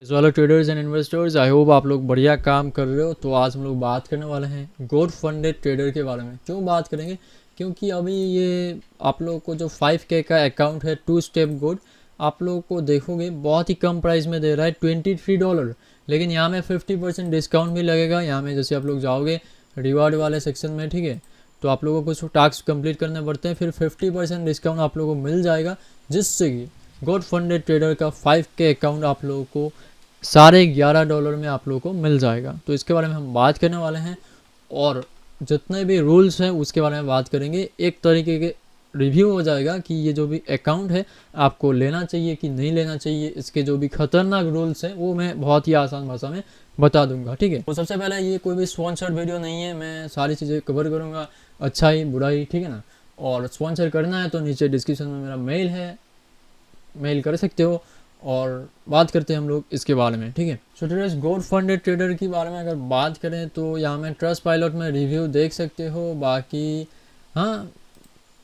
इस वाला traders and investors, I hope आप लोग बढ़िया काम कर रहे हो। तो आज हम लोग बात करने वाले हैं गोड फंडेड ट्रेडर के बारे में। क्यों बात करेंगे? क्योंकि अभी ये आप लोगों को जो 5K का अकाउंट है टू स्टेप गोड, आप लोगों को देखोगे बहुत ही कम प्राइस में दे रहा है $23। लेकिन यहाँ में 50% डिस्काउंट भी लगेगा। यहाँ में जैसे आप लोग जाओगे रिवार्ड वाले सेक्शन में, ठीक है, तो आप लोगों को कुछ टास्क कंप्लीट करने पड़ते हैं, फिर 50% डिस्काउंट आप लोगों को मिल जाएगा, जिससे कि गोड फंडेड ट्रेडर का 5K अकाउंट आप लोगों को $11.5 में आप लोगों को मिल जाएगा। तो इसके बारे में हम बात करने वाले हैं और जितने भी रूल्स हैं उसके बारे में बात करेंगे। एक तरीके के रिव्यू हो जाएगा कि ये जो भी अकाउंट है आपको लेना चाहिए कि नहीं लेना चाहिए। इसके जो भी खतरनाक रूल्स हैं वो मैं बहुत ही आसान भाषा में बता दूंगा, ठीक है। तो सबसे पहले ये कोई भी स्पॉन्सर्ड वीडियो नहीं है, मैं सारी चीज़ें कवर करूँगा, अच्छाई बुराई, ठीक है ना। और स्पॉन्सर करना है तो नीचे डिस्क्रिप्शन में मेरा मेल है, मेल कर सकते हो। और बात करते हैं हम लोग इसके बारे में, ठीक है। सो ट्रेडर्स, गोड फंडेड ट्रेडर के बारे में अगर बात करें तो यहाँ में ट्रस्ट पायलट में रिव्यू देख सकते हो। बाकी हाँ,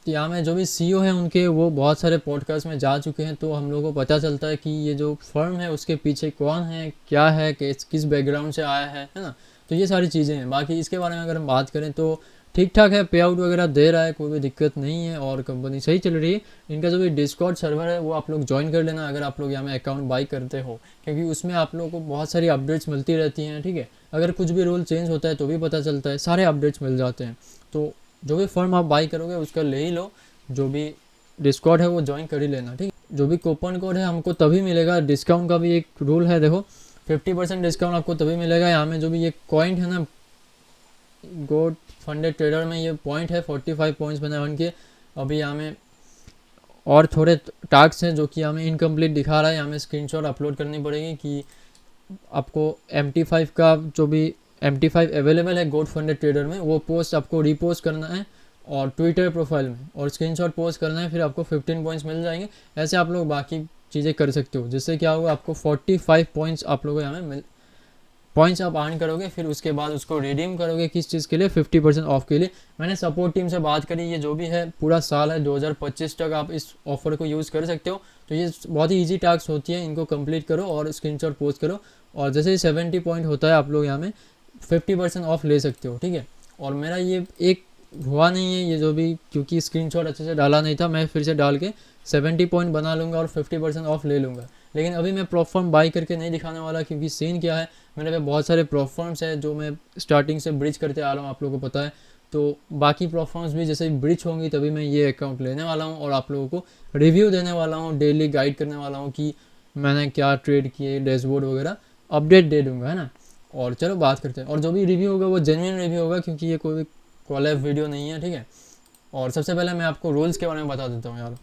यहाँ में जो भी सीईओ है उनके वो बहुत सारे पॉडकास्ट में जा चुके हैं, तो हम लोगों को पता चलता है कि ये जो फर्म है उसके पीछे कौन है, क्या है, किस बैकग्राउंड से आया है ना। तो ये सारी चीज़ें हैं। बाकी इसके बारे में अगर हम बात करें तो ठीक ठाक है, पे आउट वगैरह दे रहा है, कोई भी दिक्कत नहीं है और कंपनी सही चल रही है। इनका जो भी डिस्कॉर्ड सर्वर है वो आप लोग ज्वाइन कर लेना अगर आप लोग यहाँ में अकाउंट बाई करते हो, क्योंकि उसमें आप लोगों को बहुत सारी अपडेट्स मिलती रहती हैं, ठीक है। अगर कुछ भी रूल चेंज होता है तो भी पता चलता है, सारे अपडेट्स मिल जाते हैं। तो जो भी फर्म आप बाई करोगे उसका ले ही लो, जो भी डिस्कॉर्ड है वो ज्वाइन कर ही लेना, ठीक है। जो भी कूपन कोड है हमको तभी मिलेगा, डिस्काउंट का भी एक रूल है, देखो 50% डिस्काउंट आपको तभी मिलेगा। यहाँ में जो भी ये कॉइन है ना गोड फंडेड ट्रेडर में, ये पॉइंट है 45 पॉइंट्स मैंने अर्न किए। अभी यहाँ में और थोड़े टास्क हैं जो कि यहाँ में इनकम्प्लीट दिखा रहा है, यहाँ में स्क्रीनशॉट अपलोड करनी पड़ेगी कि आपको MT5 का जो भी MT5 अवेलेबल है गोड फंडेड ट्रेडर में वो पोस्ट आपको रीपोस्ट करना है और ट्विटर प्रोफाइल में, और स्क्रीनशॉट पोस्ट करना है, फिर आपको 15 पॉइंट्स मिल जाएंगे। ऐसे आप लोग बाकी चीज़ें कर सकते हो, जिससे क्या होगा आपको 45 पॉइंट्स आप लोगों को यहाँ में पॉइंट्स आप अर्न करोगे, फिर उसके बाद उसको रिडीम करोगे किस चीज़ के लिए, 50% ऑफ के लिए। मैंने सपोर्ट टीम से बात करी, ये जो भी है पूरा साल है 2025 तक आप इस ऑफर को यूज़ कर सकते हो। तो ये बहुत ही ईजी टास्क होती है, इनको कंप्लीट करो और स्क्रीनशॉट पोस्ट करो, और जैसे ही 70 पॉइंट होता है आप लोग यहाँ में 50% ऑफ ले सकते हो, ठीक है। और मेरा ये एक हुआ नहीं है ये जो भी, क्योंकि स्क्रीनशॉट अच्छे से डाला नहीं था, मैं फिर से डाल के 70 पॉइंट बना लूँगा और 50% ऑफ ले लूँगा। लेकिन अभी मैं प्रोफॉर्म बाई करके नहीं दिखाने वाला, क्योंकि सीन क्या है, मेरे पे बहुत सारे प्रोफॉर्म्स हैं जो मैं स्टार्टिंग से ब्रिज करते आ रहा हूँ, आप लोगों को पता है। तो बाकी प्रोफॉर्म्स भी जैसे ब्रिज होंगी तभी मैं ये अकाउंट लेने वाला हूँ और आप लोगों को रिव्यू देने वाला हूँ, डेली गाइड करने वाला हूँ कि मैंने क्या ट्रेड किए, डैशबोर्ड वगैरह अपडेट दे दूँगा, है ना। और चलो बात करते हैं, और जो भी रिव्यू होगा वो जेन्युइन रिव्यू होगा, क्योंकि ये कोई भी कॉलैब वीडियो नहीं है, ठीक है। और सबसे पहले मैं आपको रूल्स के बारे में बता देता हूँ यार।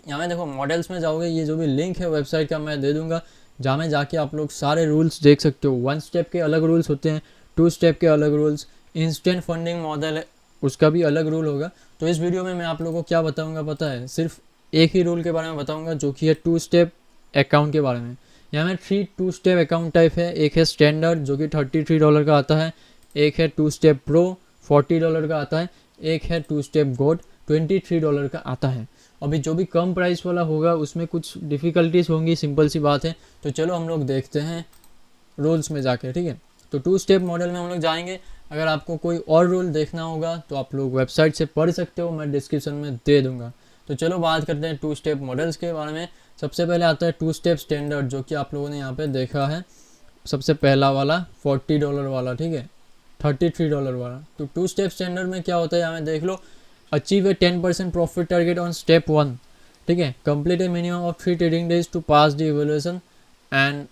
यहाँ में देखो मॉडल्स में जाओगे, ये जो भी लिंक है वेबसाइट का मैं दे दूंगा, जहाँ में जाके आप लोग सारे रूल्स देख सकते हो। 1 स्टेप के अलग रूल्स होते हैं, 2 स्टेप के अलग रूल्स, इंस्टेंट फंडिंग मॉडल है उसका भी अलग रूल होगा। तो इस वीडियो में मैं आप लोगों को क्या बताऊंगा पता है, सिर्फ एक ही रूल के बारे में बताऊंगा, जो कि है 2 स्टेप अकाउंट के बारे में। यहाँ में 3 2 स्टेप अकाउंट टाइप है। एक है स्टैंडर्ड जो कि $33 का आता है, एक है 2 स्टेप प्रो $40 का आता है, एक है 2 स्टेप गोड $23 का आता है। अभी जो भी कम प्राइस वाला होगा उसमें कुछ डिफ़िकल्टीज होंगी, सिंपल सी बात है। तो चलो हम लोग देखते हैं रूल्स में जाके, ठीक है। तो 2 स्टेप मॉडल में हम लोग जाएंगे। अगर आपको कोई और रूल देखना होगा तो आप लोग वेबसाइट से पढ़ सकते हो, मैं डिस्क्रिप्शन में दे दूंगा। तो चलो बात करते हैं 2 स्टेप मॉडल्स के बारे में। सबसे पहले आता है 2 स्टेप स्टैंडर्ड, जो कि आप लोगों ने यहाँ पर देखा है, सबसे पहला वाला $40 वाला, ठीक है, $33 वाला। तो 2 स्टेप स्टैंडर्ड में क्या होता है, यहाँ में देख लो। Achieve a 10% profit target on step 1, ठीक है। Complete a minimum of 3 trading days to pass the evaluation and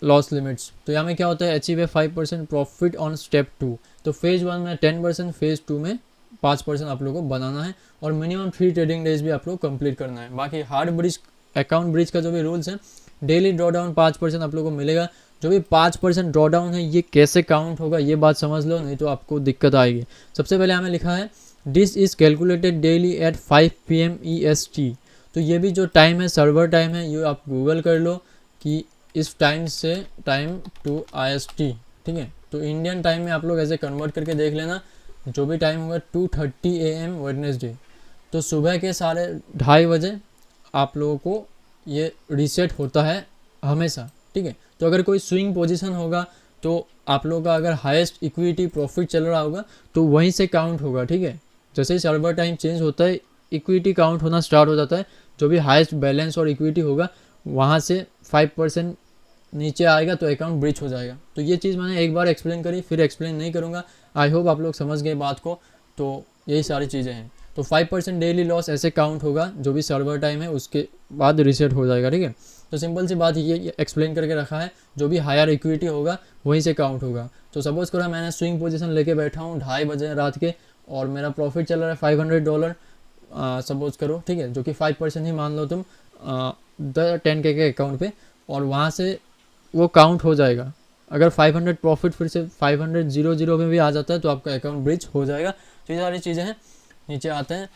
loss limits. तो यहाँ में क्या होता है, achieve a 5% profit on step 2। तो फेज़ 1 में 10%, फेज़ 2 में 5% आप लोगों को बनाना है, और मिनिमम 3 ट्रेडिंग डेज भी आप लोग कंप्लीट करना है। बाकी हार्ड ब्रिज अकाउंट ब्रिज का जो भी रूल्स हैं, डेली ड्रॉ डाउन 5% आप लोगों को मिलेगा। जो भी 5% ड्रॉ डाउन है ये कैसे काउंट होगा ये बात समझ लो, नहीं तो आपको दिक्कत आएगी। सबसे पहले हमें लिखा है this is calculated daily at 5 PM EST। तो ये भी जो टाइम है सर्वर टाइम है, ये आप गूगल कर लो कि इस टाइम से टाइम टू IST, ठीक है। तो इंडियन टाइम में आप लोग ऐसे कन्वर्ट करके देख लेना, जो भी टाइम होगा 2:30 AM वेडनेसडे। तो सुबह के 2:30 बजे आप लोगों को ये रीसेट होता है हमेशा, ठीक है। तो अगर कोई स्विंग पोजीशन होगा तो आप लोगों का अगर हाईएस्ट इक्विटी प्रॉफिट चल रहा होगा तो वहीं से काउंट होगा, ठीक है। जैसे ही सर्वर टाइम चेंज होता है इक्विटी काउंट होना स्टार्ट हो जाता है, जो भी हाईएस्ट बैलेंस और इक्विटी होगा वहाँ से 5% नीचे आएगा तो अकाउंट ब्रीच हो जाएगा। तो ये चीज़ मैंने एक बार एक्सप्लेन करी, फिर एक्सप्लेन नहीं करूँगा। आई होप आप लोग समझ गए बात को। तो यही सारी चीज़ें हैं। तो 5% डेली लॉस ऐसे काउंट होगा, जो भी सर्वर टाइम है उसके बाद रीसेट हो जाएगा, ठीक है। तो सिंपल सी बात ये एक्सप्लेन करके रखा है, जो भी हायर इक्विटी होगा वहीं से काउंट होगा। तो सपोज करो मैंने स्विंग पोजीशन लेके बैठा हूँ 2:30 बजे रात के और मेरा प्रॉफिट चल रहा है $500 सपोज करो, ठीक है, जो कि 5% ही मान लो तुम 10K के अकाउंट पे, और वहाँ से वो काउंट हो जाएगा। अगर 500 प्रॉफिट फिर से 500 में भी आ जाता है तो आपका अकाउंट ब्रिज हो जाएगा। तो ये सारी चीज़ें हैं। नीचे आते हैं,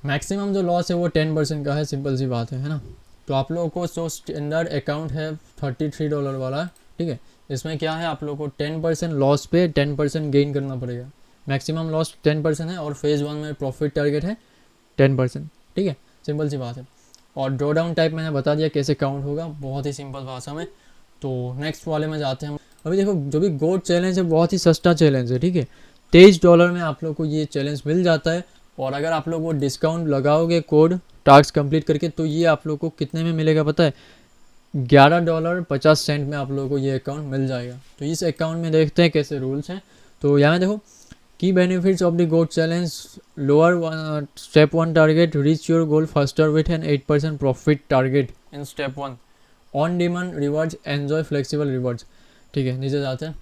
मैक्सिमम जो लॉस है वो 10% का है, सिंपल सी बात है ना। तो आप लोगों को जो स्टैंडर्ड अकाउंट है $33 वाला, ठीक है, इसमें क्या है आप लोगों को 10% लॉस पे 10% गेन करना पड़ेगा। मैक्सिमम लॉस 10% है और फेज़ 1 में प्रॉफिट टारगेट है 10%, ठीक है, सिंपल सी बात है। और ड्रॉ डाउन टाइप मैंने बता दिया कैसे काउंट होगा, बहुत ही सिंपल भाषा में। तो नेक्स्ट वाले में जाते हैं। अभी देखो जो भी गोट चैलेंज है बहुत ही सस्ता चैलेंज है, ठीक है, $23 में आप लोग को ये चैलेंज मिल जाता है। और अगर आप लोग वो डिस्काउंट लगाओगे कोड टास्क कंप्लीट करके तो ये आप लोग को कितने में मिलेगा पता है, $11.50 में आप लोगों को ये अकाउंट मिल जाएगा। तो इस अकाउंट में देखते हैं कैसे रूल्स हैं। तो यहाँ देखो, की benefits of the goat challenge, lower step 1 target, reach your goal faster with an 8% profit target in step 1, on demand rewards, enjoy flexible rewards, ठीक है। नीचे जाते हैं,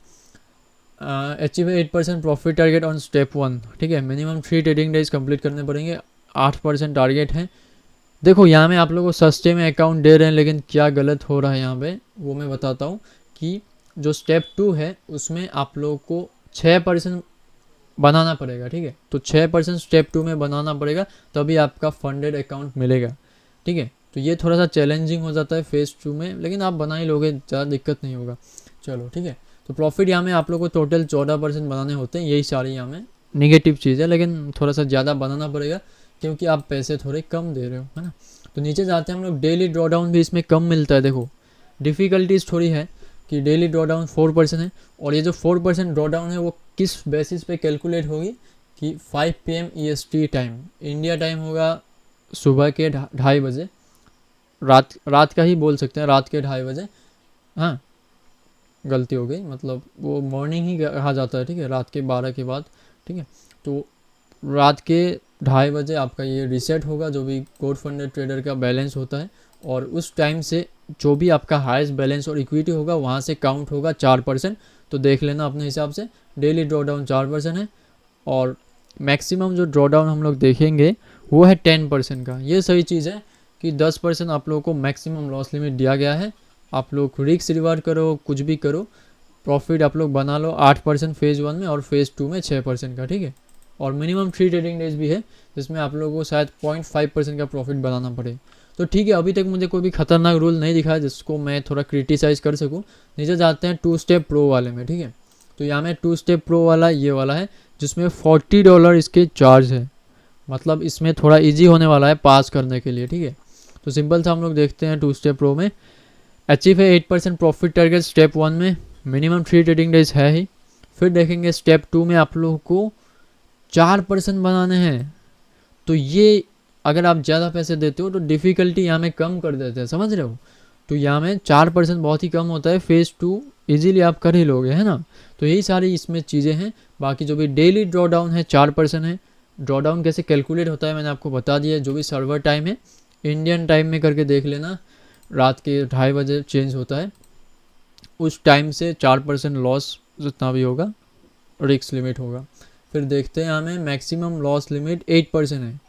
achieve 8% profit target on step 1, ठीक है, मिनिमम 3 ट्रेडिंग डेज कंप्लीट करने पड़ेंगे, 8% target है। देखो यहाँ में आप लोगों को सस्ते में अकाउंट दे रहे हैं, लेकिन क्या गलत हो रहा है यहाँ पे वो मैं बताता हूँ। कि जो स्टेप 2 है उसमें आप लोगों को 6% बनाना पड़ेगा, ठीक है। तो 6% स्टेप 2 में बनाना पड़ेगा तभी आपका फंडेड अकाउंट मिलेगा, ठीक है। तो ये थोड़ा सा चैलेंजिंग हो जाता है फेज़ 2 में, लेकिन आप बना ही लोगे, ज़्यादा दिक्कत नहीं होगा। चलो ठीक है। तो प्रॉफिट यहाँ में आप लोग को टोटल 14% बनाने होते हैं, यही सारी यहाँ में निगेटिव चीज़ है, लेकिन थोड़ा सा ज़्यादा बनाना पड़ेगा क्योंकि आप पैसे थोड़े कम दे रहे हो, है ना। तो नीचे जाते हैं हम लोग, डेली ड्रॉ डाउन भी इसमें कम मिलता है। देखो डिफ़िकल्टीज थोड़ी है कि डेली ड्रॉ डाउन 4% है, और ये जो 4% ड्रॉ डाउन है वो किस बेसिस पे कैलकुलेट होगी कि 5 PM EST time, India time होगा सुबह के 2:30 बजे, रात का ही बोल सकते हैं, रात के 2:30 बजे, हाँ गलती हो गई, मतलब वो मॉर्निंग ही कहा जाता है, ठीक है, रात के 12 के बाद, ठीक है। तो रात के 2:30 बजे आपका ये रीसेट होगा जो भी गोट फंडेड ट्रेडर का बैलेंस होता है, और उस टाइम से जो भी आपका हाईएस्ट बैलेंस और इक्विटी होगा वहाँ से काउंट होगा 4%। तो देख लेना अपने हिसाब से, डेली ड्रॉ डाउन 4% है, और मैक्सिमम जो ड्रॉ डाउन हम लोग देखेंगे वो है 10% का। ये सही चीज़ है कि 10% आप लोगों को मैक्सिमम लॉस लिमिट दिया गया है। आप लोग रिस्क रिवार्ड करो, कुछ भी करो, प्रॉफिट आप लोग बना लो 8% फेज़ 1 में और फेज़ 2 में 6% का, ठीक है। और मिनिमम 3 ट्रेडिंग डेज भी है जिसमें आप लोगों को शायद 0.5% का प्रॉफिट बनाना पड़े। तो ठीक है, अभी तक मुझे कोई भी खतरनाक रूल नहीं दिखा जिसको मैं थोड़ा क्रिटिसाइज़ कर सकूं। नीचे जाते हैं 2 स्टेप प्रो वाले में, ठीक है। तो यहाँ में 2 स्टेप प्रो वाला ये वाला है जिसमें $40 इसके चार्ज है, मतलब इसमें थोड़ा ईजी होने वाला है पास करने के लिए, ठीक है। तो सिंपल सा हम लोग देखते हैं 2 स्टेप प्रो में, अचीव है 8% प्रॉफिट टारगेट स्टेप 1 में, मिनिमम 3 ट्रेडिंग डेज है ही। फिर देखेंगे स्टेप 2 में आप लोगों को 4% बनाने हैं। तो ये अगर आप ज़्यादा पैसे देते हो तो डिफ़िकल्टी यहाँ में कम कर देते हैं, समझ रहे हो। तो यहाँ में 4% बहुत ही कम होता है, फेज़ 2 इजीली आप कर ही लोगे, है ना। तो यही सारी इसमें चीज़ें हैं। बाकी जो भी डेली ड्रॉ डाउन है 4% है। ड्रॉ डाउन कैसे कैलकुलेट होता है मैंने आपको बता दिया है। जो भी सर्वर टाइम है इंडियन टाइम में करके देख लेना, रात के 2:30 बजे चेंज होता है, उस टाइम से 4% लॉस जितना भी होगा रिस्क लिमिट होगा। फिर देखते हैं यहाँ में मैक्सिमम लॉस लिमिट 8% है।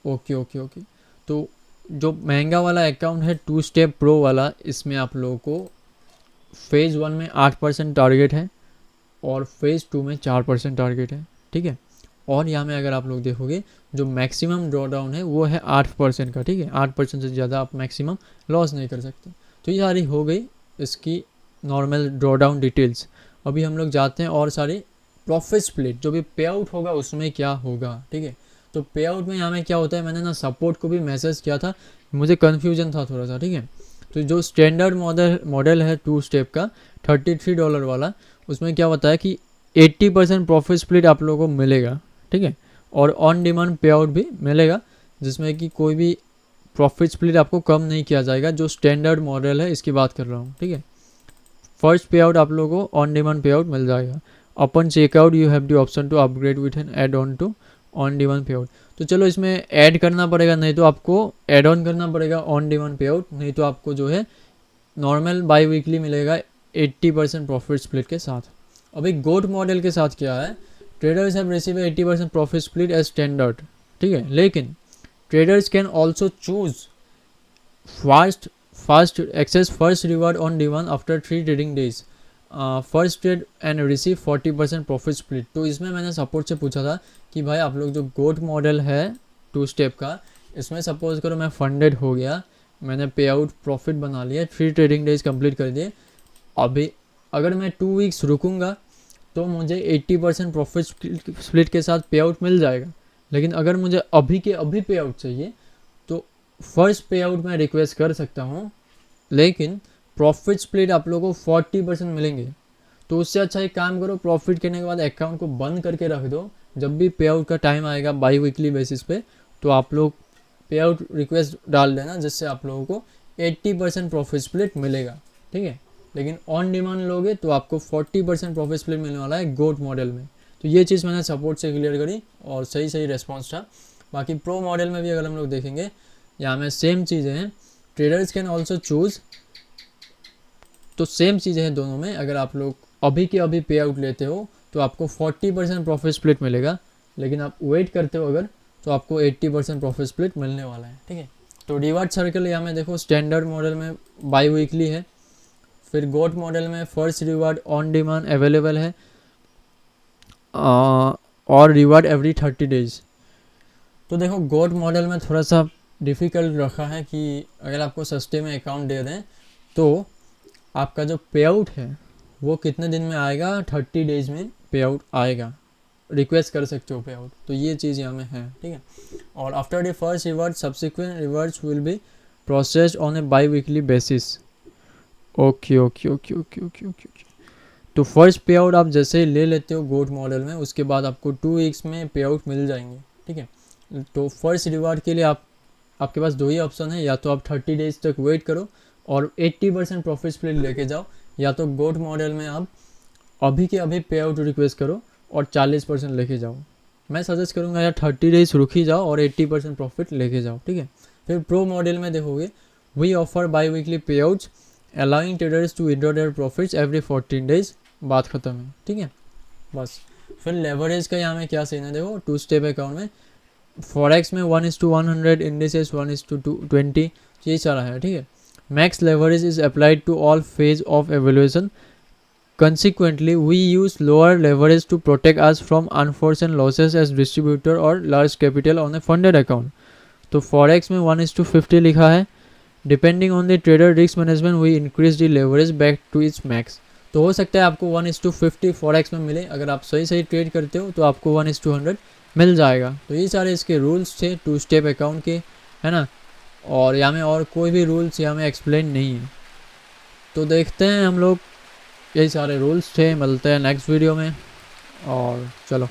Okay okay okay. तो जो महंगा वाला अकाउंट है 2 स्टेप प्रो वाला, इसमें आप लोगों को फेज़ 1 में 8% टारगेट है और फेज़ 2 में 4% टारगेट है, ठीक है। और यहाँ में अगर आप लोग देखोगे जो मैक्सिमम ड्रॉ डाउन है वो है 8% का, ठीक है। 8% से ज़्यादा आप मैक्सिमम लॉस नहीं कर सकते। तो ये सारी हो गई इसकी नॉर्मल ड्रॉ डाउन डिटेल्स। अभी हम लोग जाते हैं और सारी प्रॉफिट स्प्लिट, जो भी पे आउट होगा उसमें क्या होगा, ठीक है। तो पे आउट में यहाँ में क्या होता है, मैंने ना सपोर्ट को भी मैसेज किया था, मुझे कन्फ्यूजन था थोड़ा सा, ठीक है। तो जो स्टैंडर्ड मॉडल है 2 स्टेप का $33 वाला, उसमें क्या होता है कि 80% प्रॉफिट स्प्लिट आप लोगों को मिलेगा, ठीक है, और ऑन डिमांड पे आउट भी मिलेगा, जिसमें कि कोई भी प्रॉफिट स्प्लिट आपको कम नहीं किया जाएगा। जो स्टैंडर्ड मॉडल है इसकी बात कर रहा हूँ, ठीक है। फर्स्ट पे आउट आप लोगों को ऑन डिमांड पे आउट मिल जाएगा। अपन checkout you have the option to upgrade with an add on to on demand pay out. तो चलो इसमें ऐड करना पड़ेगा, नहीं तो आपको ऐड ऑन करना पड़ेगा ऑन डिमांड पे आउट, नहीं तो आपको जो है नॉर्मल बाई वीकली मिलेगा 80% प्रॉफिट स्प्लिट के साथ। अभी गोट मॉडल के साथ क्या है, traders have receive 80% profit split as standard, ठीक है, लेकिन traders can also choose fast access first reward on demand after 3 trading days first trade and receive 40% profit split. तो इसमें मैंने सपोर्ट से पूछा था कि भाई आप लोग जो गोट मॉडल है 2 स्टेप का, इसमें सपोज करो मैं फंडेड हो गया, मैंने पे आउट प्रॉफिट बना लिया, 3 ट्रेडिंग डेज कंप्लीट कर दिए, अभी अगर मैं 2 वीक्स रुकूंगा तो मुझे 80% प्रॉफिट स्प्लिट के साथ पे आउट मिल जाएगा। लेकिन अगर मुझे अभी के अभी पे आउट चाहिए तो फर्स्ट पे आउट मैं रिक्वेस्ट कर सकता हूँ, लेकिन प्रॉफिट स्प्लिट आप लोगों को 40% मिलेंगे। तो उससे अच्छा एक काम करो, प्रॉफिट करने के बाद अकाउंट को बंद करके रख दो, जब भी पे आउट का टाइम आएगा बाई वीकली बेसिस पे तो आप लोग पे आउट रिक्वेस्ट डाल देना, जिससे आप लोगों को 80% प्रॉफिट स्प्लिट मिलेगा, ठीक है। लेकिन ऑन डिमांड लोगे तो आपको 40% प्रॉफिट स्प्लिट मिलने वाला है गोट मॉडल में। तो ये चीज़ मैंने सपोर्ट से क्लियर करी और सही रेस्पॉन्स था। बाकी प्रो मॉडल में भी अगर हम लोग देखेंगे, यहाँ में सेम चीज़ें हैं, ट्रेडर्स कैन ऑल्सो चूज़, तो सेम चीज़ें हैं दोनों में। अगर आप लोग अभी के अभी पे आउट लेते हो तो आपको 40% प्रॉफिट स्प्लिट मिलेगा, लेकिन आप वेट करते हो अगर तो आपको 80% प्रॉफिट स्प्लिट मिलने वाला है, ठीक है। तो रिवार्ड सर्कल यहाँ में देखो, स्टैंडर्ड मॉडल में बाई वीकली है, फिर गोट मॉडल में first reward on demand available है और रिवार्ड एवरी 30 डेज। तो देखो गोट मॉडल में थोड़ा सा डिफ़िकल्ट रखा है कि अगर आपको सस्ते में अकाउंट दे दें तो आपका जो पे आउट है वो कितने दिन में आएगा, 30 डेज में पे आउट आएगा, रिक्वेस्ट कर सकते हो पे आउट। तो ये चीज़ यहाँ में है, ठीक है। और after the first reward subsequent rewards will be processed on A by weekly basis. Okay. तो फर्स्ट पे आउट आप जैसे ही ले लेते हो गोट मॉडल में, उसके बाद आपको 2 वीक्स में पे आउट मिल जाएंगे, ठीक है। तो फर्स्ट रिवार्ड के लिए आपके पास 2 ही ऑप्शन है, या तो आप 30 डेज तक वेट करो और 80% प्रॉफिट स्प्लिट लेके जाओ, या तो गोट मॉडल में आप अभी के अभी पे आउट रिक्वेस्ट करो और 40% लेके जाओ। मैं सजेस्ट करूँगा यार 30 डेज रुक ही जाओ और 80% प्रॉफिट लेके जाओ, ठीक है। फिर प्रो मॉडल में देखोगे, we offer biweekly payouts allowing traders to withdraw their profits every 14 days. बात खत्म है, ठीक है, बस। फिर लेवरेज का यहाँ में क्या सीन है देखो, 2 स्टेप अकाउंट में फॉरेक्स में 1:100, इंडिसेस 1:20, ये सारा है, ठीक है। Max leverage is applied to all phase of evaluation, consequently we use lower leverage to protect us from unforeseen losses as distributor or large capital on a funded account। तो forex में 1:50 लिखा है, depending on the trader risk management we increase the leverage back to its max. तो हो सकता है आपको 1:50 forex में मिले, अगर आप सही ट्रेड करते हो तो आपको 1:100 मिल जाएगा। तो ये सारे इसके रूल्स थे 2 स्टेप अकाउंट के, है ना। और यहाँ में और कोई भी रूल्स यहाँ में एक्सप्लेन नहीं है। तो देखते हैं हम लोग, यही सारे रूल्स थे। मिलते हैं नेक्स्ट वीडियो में, और चलो।